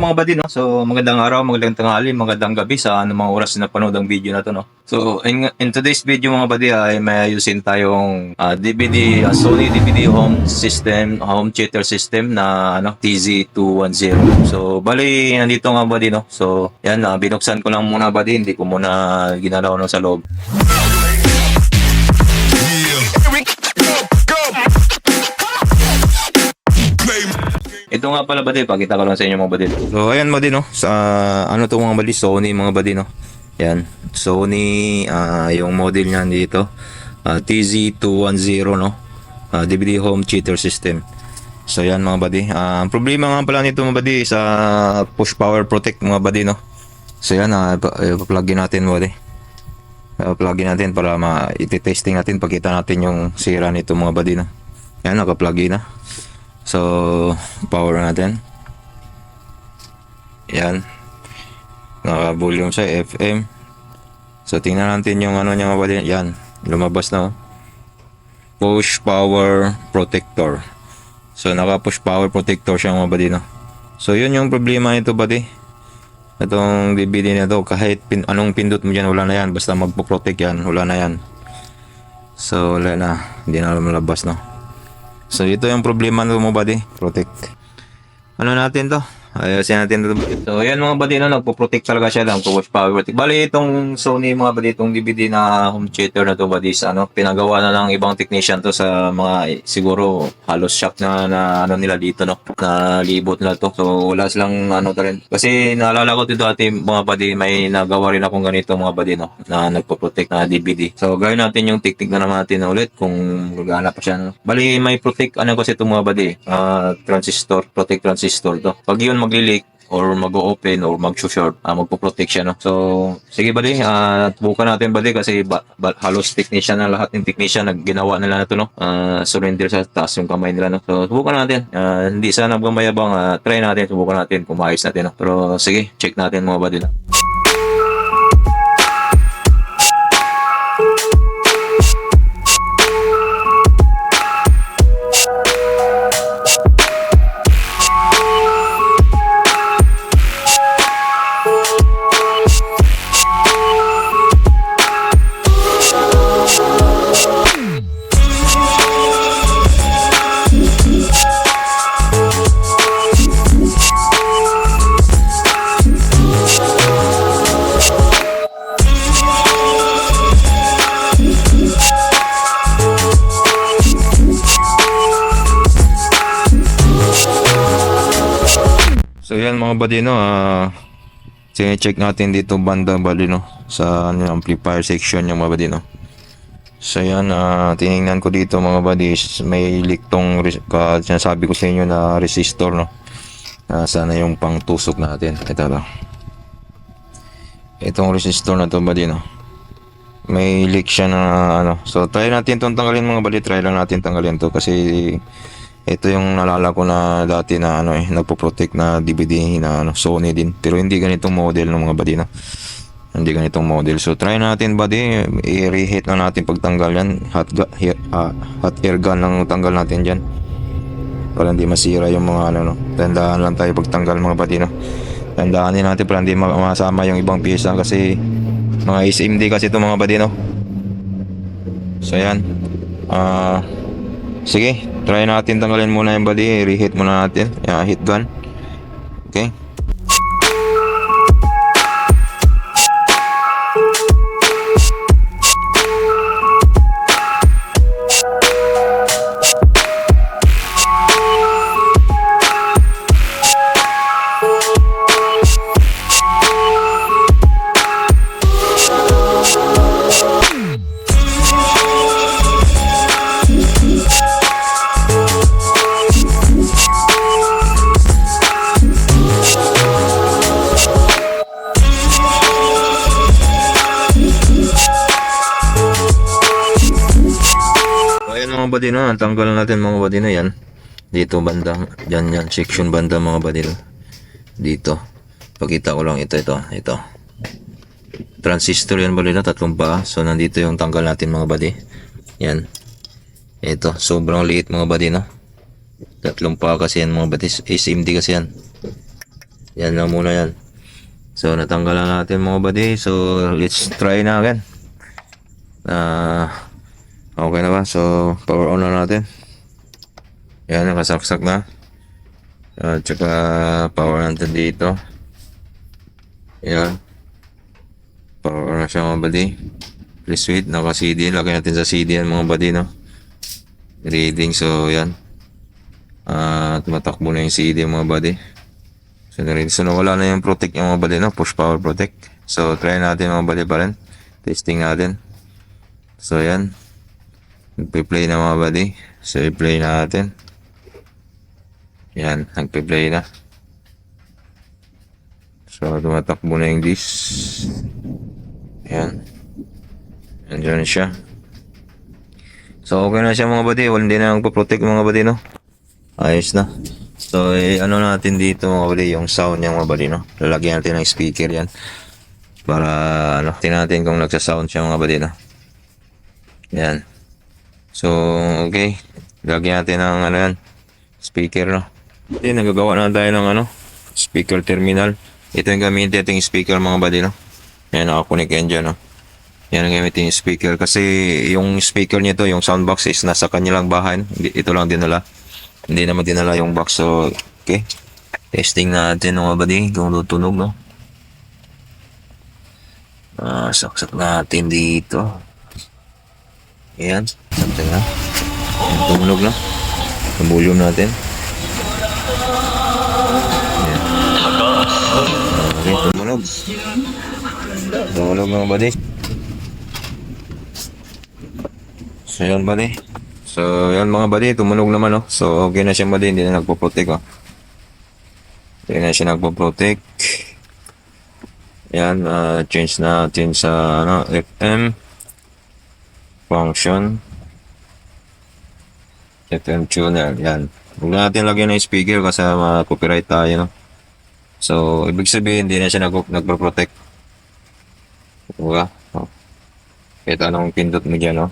mga buddy, no? So magandang araw, magandang tanghali, magandang gabi sa anumang oras na napanood ang video na to, no? So in today's video mga buddy ay may ayusin tayong DVD, Sony DVD home system, home theater system na TZ210. So bali nandito nga buddy, no? So yan, binuksan ko lang muna buddy, hindi ko muna ginalaw no sa loob. Ito nga pala buddy, pakita ko lang sa inyo mga buddy. So ayan buddy, no, sa ano to mga buddy, Sony mga buddy, no. Yan, Sony, yung model niyan dito, TZ210, no, DVD home theater system. So yan mga buddy, ang problema nga pala nito mga buddy sa push power protect mga buddy, no. So yan, plug-in natin buddy. Plug-in natin para i-testing natin, pagkita natin yung sira nito mga buddy, no. Yan, naka-plug-in na. So, power natin. Yan. Naka-volume sa FM. So, tingnan natin yung ano niya mga buddy. Yan. Lumabas na. Push power protector. So, naka-push power protector siya mga buddy, no? So, yun yung problema nito buddy. Itong DVD na to, kahit anong pindot mo dyan, wala na yan. Basta magpo-protect yan, wala na yan. So, wala na. Hindi na malabas, no? So ito yung problema nito mga buddy, protect. Ano natin to? Ayusin natin to. So ayan mga buddy, no, nagpo-protect talaga siya lang, push power protect. Bali itong Sony mga buddy, itong DVD na home theater na to buddy, pinagawa na ng ibang technician to sa mga siguro halos shop na ano nila dito, no, na libot nila to. So wala silang ano rin. Kasi naalala ko dito dati mga buddy, may nagawa rin akong ganito mga buddy, no, na nagpo-protect na DVD. So gawin natin yung technique na naman natin ulit kung gagana pa siya, no. Bali may protect ano kasi itong mga buddy, transistor, protect transistor to. Pag yun magli-leak or mag-open or mag-short, magpo-protect siya, no. So sige buddy, bukan natin buddy kasi halos technician na, lahat ng technician nagginawa nila na to, no. Surrender sa taas yung kamay nila, no. So subukan natin, hindi sana magmamayabang, try natin, subukan natin kung maayos natin, no. Pero sige, check natin mga buddy, no. So yan mga buddy, no, check natin dito banda buddy, no, sa amplifier section yung mga buddy, no. So yan, tinignan ko dito mga buddy, may leak tong sinasabi ko sa inyo na resistor, no. Sana yung pang tusok natin, ito lang. Itong resistor na to buddy, no, may leak siya na ano. So try natin itong tanggalin mga buddy, try lang natin tanggalin to kasi ito yung nalala ko na dati na nagpo-protect na DVD na Sony din, pero hindi ganitong model ng mga buddy, no. Hindi ganitong model. So try natin buddy, i-reheat na natin pagtanggal yan. Hot air gun lang tanggal natin diyan para hindi masira yung mga no. Tandaan lang tayo pagtanggal mga buddy, no. Tandaanin natin para hindi masama yung ibang piyesa kasi mga SMD kasi ito mga buddy, no. So yan, sige, try natin tanggalin muna yung body, reheat muna natin. Hit gun. Okay. Mga buddy, no, tanggal natin mga buddy na yan dito banda, yan section banda mga buddy, no. Dito pakita ko lang, ito transistor yan buddy, no, tatlong paa. So nandito yung tanggal natin mga buddy, yan. Ito sobrang liit mga buddy, no, tatlong paa kasi yan mga buddy, SMD kasi yan. Yan lang muna yan. So natanggalan natin mga buddy. So let's try na again. Okay na ba? So power on na natin. Yan, nakasaksak na. Tsaka power natin dito. Yan. Power on na siya mga buddy. Please wait, naka CD. Lagay natin sa CD yan mga buddy, no? Reading, so yan. Tumatakbo na yung CD mga buddy. So nawala na yung protect yung mga buddy, no? Push power protect. So try natin mga buddy pa rin. Testing natin. So yan. Nagpe-play na mga buddy. So i-play natin. Yan, nagpe-play na. So tumatakbo na yung disc. Yan. Andiyan siya. So okay na siya mga buddy. Hindi na nagpo-protect mga buddy, no? Ayos na. So ano natin dito mga buddy, yung sound niya mga buddy, no? Lalagyan natin ng speaker yan. Para ano, tingnan natin kung nagsa-sound siya mga buddy, no? Yan. So okay. Lagyan natin ng ano yan, speaker, no? Hindi, nagagawa na tayo ng ano, speaker terminal. Ito yung gamitin natin yung speaker mga buddy, no? Yan, nakakunik yan dyan, no? Yan ang gamitin yung speaker. Kasi yung speaker nito, yung soundbox is nasa kanilang bahay, no? Ito lang dinala. Hindi naman dinala yung box. So, okay. Testing natin mga buddy kung tutunog, no? Saksak natin dito. Ayan. Saksak na. Ayan, tumunog na. Ang volume natin. Ayan. Okay, tumunog. Tumunog mga buddy. So, yan buddy. So, yan mga buddy, tumunog naman, no? So, okay na siya buddy, hindi na nagpo-protect, oh. Hindi na siya nagpo-protect. Yan, change natin sa, ano, FM. Function. FM tuner, yan. Huwag na natin lagyan ng speaker kasi copyright tayo, no? So, ibig sabihin, hindi na siya nagpo-protect. Diba? Oh. Kahit anong pindot mo dyan, no?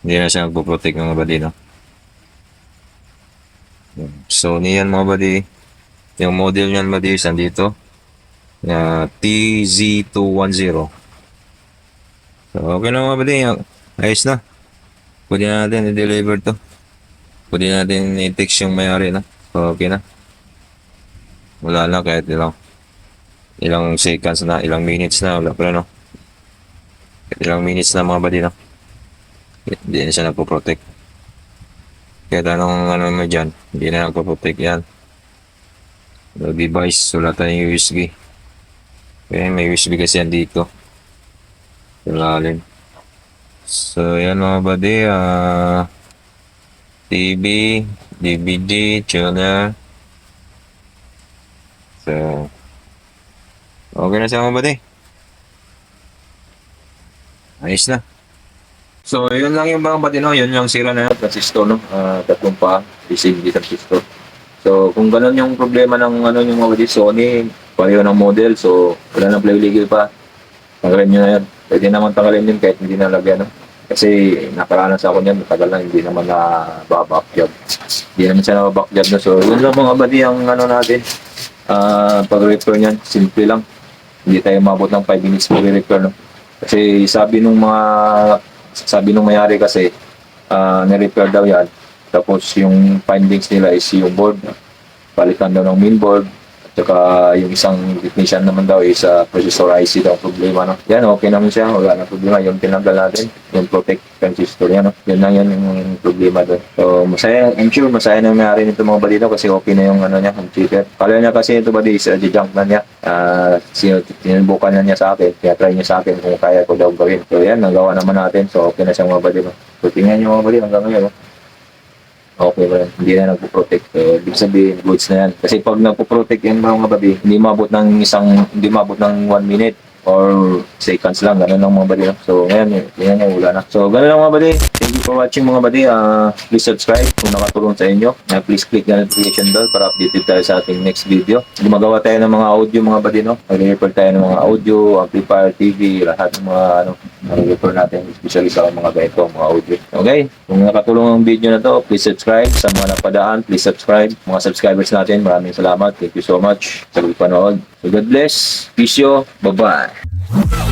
Hindi na siya nagpo-protect mga buddy, no? So, niyan mga buddy. Yung model niyan buddy is andito. TZ210. So, okay na mga buddy. Ayos na. Pwede na natin i-deliver to. Pwede na natin i-text yung may-ari na. So, okay na. Wala na kahit ilang seconds na, ilang minutes na. Wala pala, no? Kahit ilang minutes na mga buddy, no? Hindi na siya nagpo-protect. Kahit anong ano mo dyan, hindi na nagpo-protect yan. So, device, sulatan yung USB. Okay, may USB kasi yan dito. Ilalim. So, yan mga buddy. TV, DVD, tuner. So, okay na siya mga buddy. Ayos na. So, yun lang yung mga buddy, no? Yun yung sira na yung transistor, no? Tatlong pa, DC transistor. So, kung ganun yung problema ng ano yung mga buddy, Sony, pareho ng model, so wala nang play-legal pa. Tanggalin nyo na yan. Pwede naman tanggalin din kahit hindi nalagyan, no? Kasi nakaranas ako niyan, matagal na hindi naman na backjob. Hindi naman siya na backjob, no? So, yun lang mga buddy ang ano natin. Pag-repair niyan, simple lang. Hindi tayo mabot ng 5 minutes pag-repair, no? Kasi sabi nung mayari kasi, ni-repair daw yan. Tapos yung findings nila is yung board. Palitan daw ng main board. At saka yung isang technician naman daw is processor IC daw problema. No? Yan, okay naman siya. Wala na problema. Yung tinanggal natin, yung protect transistor yan. No? Yan lang yan yung problema doon. So, masaya. I'm sure masaya na may-ari nito mga balito kasi okay na yung ano niya, yung cheater. Kala niya kasi ito ba is junk na niya. Sinubukan na niya sa akin. Kaya try niya sa akin kung kaya ko daw gawin. So, yan. Nagawa naman natin. So, okay na siya mga balito. So, tingnan niyo mga balito hanggang ngayon. No? Okay ba yan? Hindi na nagpo-protect. So, ibig sabihin, goods na yan. Kasi pag nagpo-protect yan mga babi, hindi mabot ng 1 minute or seconds lang. Ganun lang mga badi. So, ngayon, yan yung wala na. So, ganun lang mga badi. Thank you for watching mga badi. Please subscribe kung nakatulong sa inyo. Please click the notification bell para updated tayo sa ating next video. Gumagawa tayo ng mga audio mga badi, no? Mag-refer tayo ng mga audio, amplifier, TV, lahat ng mga ano, refer natin, especially sa mga ganito, mga audio. Okay? Kung nakatulong ang video na to, please subscribe. Sa mga napadaan, please subscribe. Mga subscribers natin, maraming salamat. Thank you so much sa panood. So God bless. Peace yo. Bye-bye.